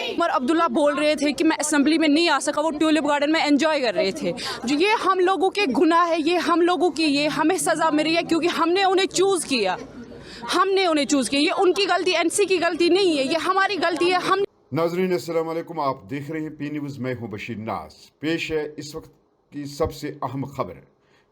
उमर अब्दुल्ला बोल रहे थे कि मैं असेंबली में नहीं आ सका, वो ट्यूलिप गार्डन में एंजॉय कर रहे थे। जो ये हम लोगों के गुनाह है, ये हम लोगों की, ये हमें सज़ा मिल रही है क्योंकि हमने उन्हें चूज़ किया, ये उनकी गलती, एनसी की गलती नहीं है, ये हमारी गलती है। हम नाज़रीन अस्सलाम वालेकुम, आप देख रहे हैं पी न्यूज़, मैं हूं बशीर नाज। पेश है इस वक्त की सबसे अहम खबर।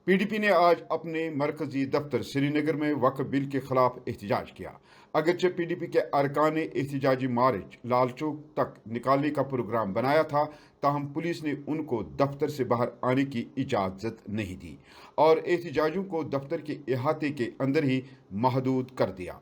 पीडीपी ने आज अपने मरकजी दफ्तर श्रीनगर में वक्फ बिल के खिलाफ एहतजाज किया। अगरचे पीडीपी के अरकान ने एहतजाजी मार्च लाल चौक तक निकालने का प्रोग्राम बनाया था, ताहम पुलिस ने उनको दफ्तर से बाहर आने की इजाज़त नहीं दी और एहतजाजियों को दफ्तर के अहाते के अंदर ही महदूद कर दिया।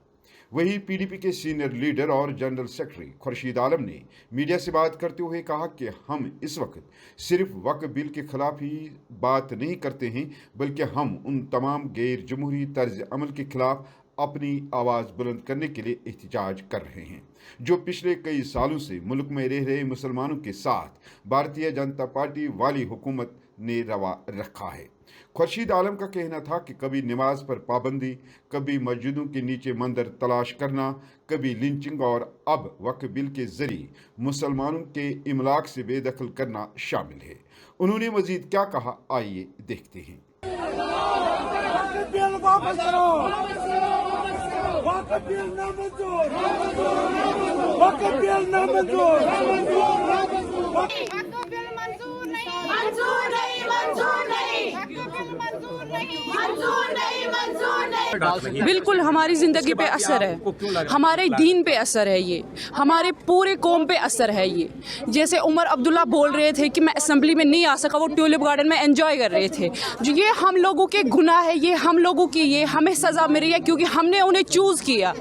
वहीं पीडीपी के सीनियर लीडर और जनरल सेक्रेटरी खुर्शीद आलम ने मीडिया से बात करते हुए कहा कि हम इस वक्त सिर्फ वक्फ बिल के खिलाफ ही बात नहीं करते हैं, बल्कि हम उन तमाम गैर जमहूरी तर्ज अमल के खिलाफ अपनी आवाज़ बुलंद करने के लिए एहतजाज कर रहे हैं, जो पिछले कई सालों से मुल्क में रह रहे मुसलमानों के साथ भारतीय जनता पार्टी वाली हुकूमत ने रवा रखा है। खुर्शीद आलम का कहना था कि कभी नमाज पर पाबंदी, कभी मस्जिदों के नीचे मंदिर तलाश करना, कभी लिंचिंग और अब वक्फ बिल के जरिए मुसलमानों के इमलाक से बेदखल करना शामिल है। उन्होंने मजीद क्या कहा, आइए देखते हैं। बिल्कुल हमारी ज़िंदगी पे असर है, हमारे दीन पे असर है, ये हमारे पूरे कौम पे असर है। ये जैसे उमर अब्दुल्ला बोल रहे थे कि मैं असेंबली में नहीं आ सका, वो ट्यूलिप गार्डन में एंजॉय कर रहे थे। जो ये हम लोगों के गुनाह है, ये हम लोगों की, ये हमें सज़ा मिल रही है क्योंकि हमने उन्हें चूज़ किया,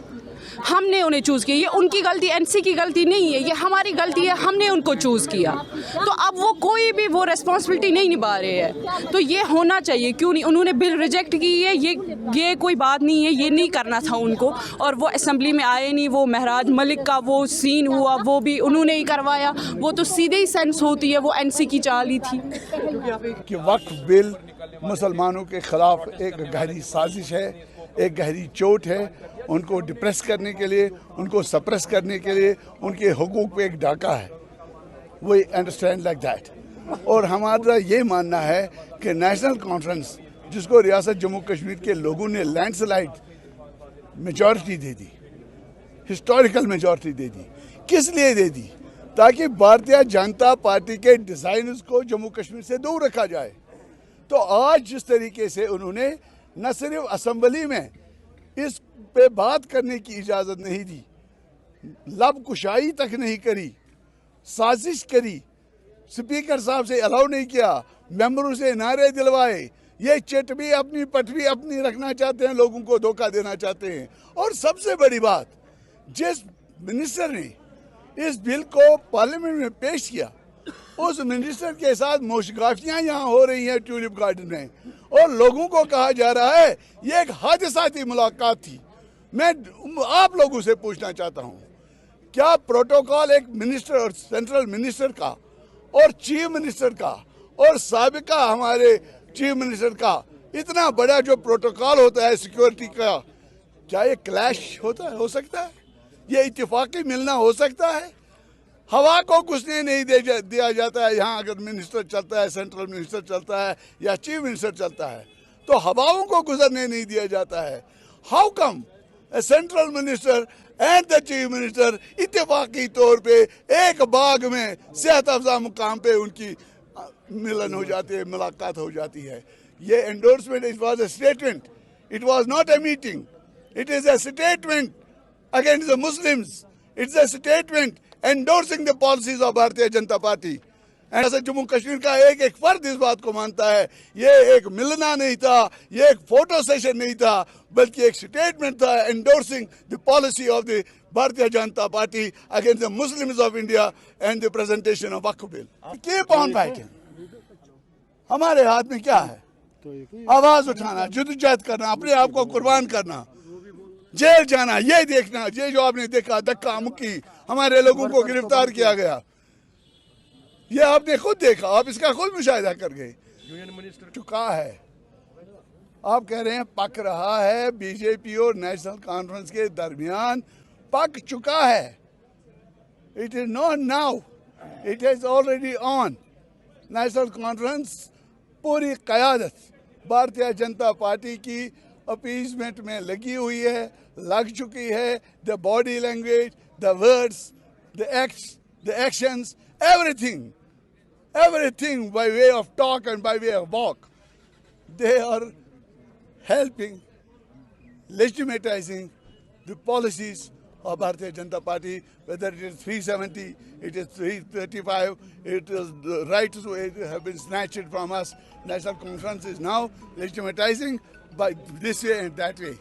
ये उनकी गलती, एनसी की गलती नहीं है, ये हमारी गलती है, हमने उनको चूज़ किया। तो अब वो कोई भी वो रिस्पॉन्सिबिलिटी नहीं निभा रहे हैं, तो ये होना चाहिए। क्यों नहीं, उन्होंने बिल रिजेक्ट की है, ये कोई बात नहीं है, ये नहीं करना था उनको, और वो असेंबली में आए नहीं। वो महराज मलिक का वो सीन हुआ, वो भी उन्होंने ही करवाया, वो तो सीधे ही सेंस होती है, वो एनसी की चाल ही थी कि वक्फ बिल मुसलमानों के खिलाफ एक गहरी साजिश है, एक गहरी चोट है, उनको डिप्रेस करने के लिए, उनको सप्रेस करने के लिए, उनके हुकूक पे एक डाका है। We understand like that. और हमारा ये मानना है कि नेशनल कॉन्फ्रेंस, जिसको रियासत जम्मू कश्मीर के लोगों ने लैंडस्लाइड मेजॉरिटी दे दी, हिस्टोरिकल मेजॉरिटी दे दी, किस लिए दे दी? ताकि भारतीय जनता पार्टी के डिज़ाइनर्स को जम्मू कश्मीर से दूर रखा जाए। तो आज जिस तरीके से उन्होंने न सिर्फ असेंबली में इस पे बात करने की इजाज़त नहीं दी, लब कुशाई तक नहीं करी, साजिश करी, स्पीकर साहब से अलाउ नहीं किया, मेंबरों से नारे दिलवाए, ये चिट भी अपनी पट भी अपनी रखना चाहते हैं, लोगों को धोखा देना चाहते हैं। और सबसे बड़ी बात, जिस मिनिस्टर ने इस बिल को पार्लियामेंट में पेश किया, उस मिनिस्टर के साथ मुशगाफियाँ यहाँ हो रही हैं ट्यूलिप गार्डन में, और लोगों को कहा जा रहा है ये एक हादसाती मुलाकात थी। मैं आप लोगों से पूछना चाहता हूँ, क्या प्रोटोकॉल एक मिनिस्टर और सेंट्रल मिनिस्टर का और चीफ मिनिस्टर का और साबिका हमारे चीफ मिनिस्टर का इतना बड़ा जो प्रोटोकॉल होता है सिक्योरिटी का, क्या ये क्लैश होता है? हो सकता है? ये इत्तेफाकी मिलना हो सकता है? हवा को घुसने नहीं दिया जाता है यहाँ। अगर मिनिस्टर चलता है, सेंट्रल मिनिस्टर चलता है या चीफ मिनिस्टर चलता है, तो हवाओं को गुजरने नहीं दिया जाता है। How come a central minister and the chief minister इत्तेफाकी तौर पे एक बाग में सेहत अफजा मुकाम पे उनकी मिलन हो जाती है, मुलाकात हो जाती है? ये endorsement, it was a statement, it was not a meeting, it is a statement against the Muslims, it's a statement endorsing the policies of Bharatiya Janata party. ऐसा जम्मू कश्मीर का एक एक फर्द इस बात को मानता है, ये एक मिलना नहीं था, ये एक फोटो सेशन नहीं था, बल्कि एक स्टेटमेंट था endorsing the policy of the Bharatiya Janata party against the Muslims of India and the presentation of Waqf bill. Keep on fighting। हमारे हाथ में क्या है? आवाज उठाना, जद्दोजहद करना, अपने आप को कुर्बान करना, जेल जाना, ये देखना, ये जो आपने देखा धक्का मुक्की, हमारे लोगों को गिरफ्तार किया गया, ये आपने खुद देखा, आप इसका खुद मुशाहिदा कर गए। यूनियन मिनिस्टर चुका है, आप कह रहे हैं पक रहा है। बीजेपी और नेशनल कॉन्फ्रेंस के दरमियान पक चुका है. It is not now. It is already on. National conference पूरी क़यादत भारतीय जनता पार्टी की अपीजमेंट में लगी हुई है, लग चुकी है. The body language, the words, the acts, the actions, everything by way of talk and by way of walk, they are helping legitimatizing the policies of Bharatiya Janata Party, whether it is 370, it is 335, it is the rights have been snatched from us. National Conference is now legitimatizing by this way and that way.